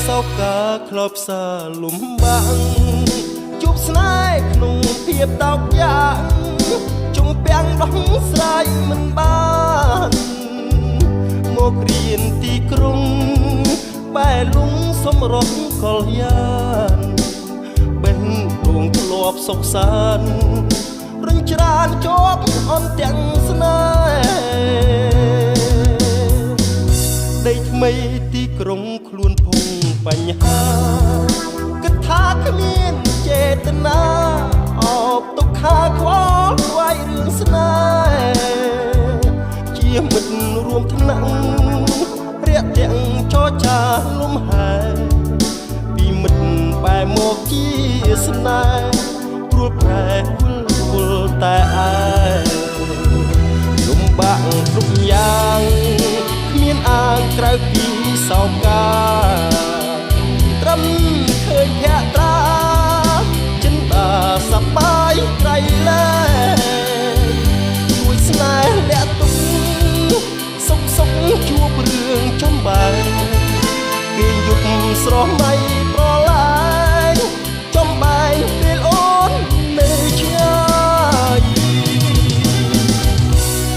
សោកាក្លបសាលំបាំងជួបស្នេហ៍ក្នុងភាពតោកយ៉ាងជុំពាំងដោះស្រាយមិនបានមករៀនទីក្រុងបែលំសំរងកលយានបេះដូងធ្លាប់សុខសាន្តរញច្រានជាប់អន់ទាំងស្នេហ៍ដីថ្មីទីក្រុងខ្លួនភងបញ្ហាគិតថាគ្មានចេតនាអបទុកខាខ្វល់ខ្វាយរឿងស្នេហ៍ជាមិត្តរួមថ្នាក់រាក់ទាំងចរចាលំហែពីមិត្តបែរមកជាស្នេហ៍ព្រួលប្រែវល់តែឯងលំបាកគ្រប់យ៉ាងគ្មានអាងក្រៅពីសោកាត្រឹមឃើញភក្ត្រាចិនតាសប្បាយក្រៃលែជួយស្នេហ៍លាក់ទុកសុខជួបរឿងចំបែគេយុគស្រស់មៃប្រឡាយចំបែពេលអូននៅឆ្ងាយ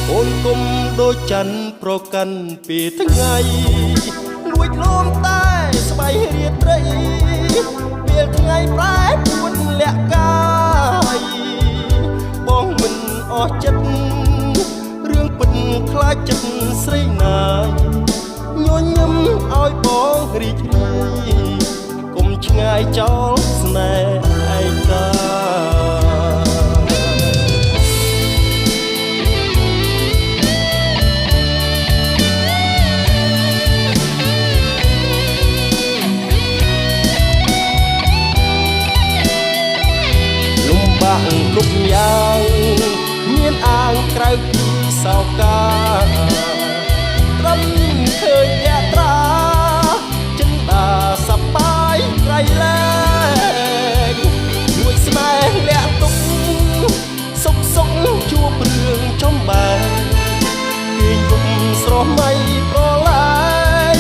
អូនគុំដូចច័ន្ទប្រកាន់ពេលថ្ងៃលួចលំតែស្បៃរាត្រីពេលថ្ងៃប្រែពួនលាក់កាយបងមិនអស់ចិត្តរឿងពិតខ្លាចចិត្តស្រីណាយញញឹមឲ្យបងរីករាយកុំឆ្ងាយចោលស្នេហ៍ឯកាគ្រប់យ៉ាងមានអាងក្រៅពីសោកាត្រឹមឃើញភក្ត្រាចិនតាសប្បាយក្រៃលែងមួយស្នេហ៍លាក់ទុកសុខជួបរឿងចំបែគេយំស្រស់មៃប្រឡាយ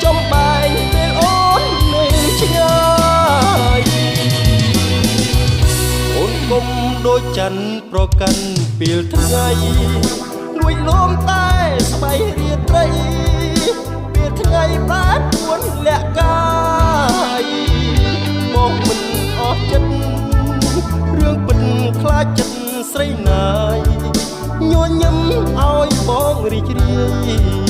ចំបែពេលអូននៅឆ្ងាយអូនគុំដូចច័ន្ទប្រកាន់ពេលថ្ងៃលួចលំតែស្បៃរាត្រីពេលថ្ងៃប្រែពួនលាក់កាយបងមិនអស់ចិត្តរឿងពិតខ្លាចចិត្តស្រីណាយញញឹមឲ្យបងរីករាយ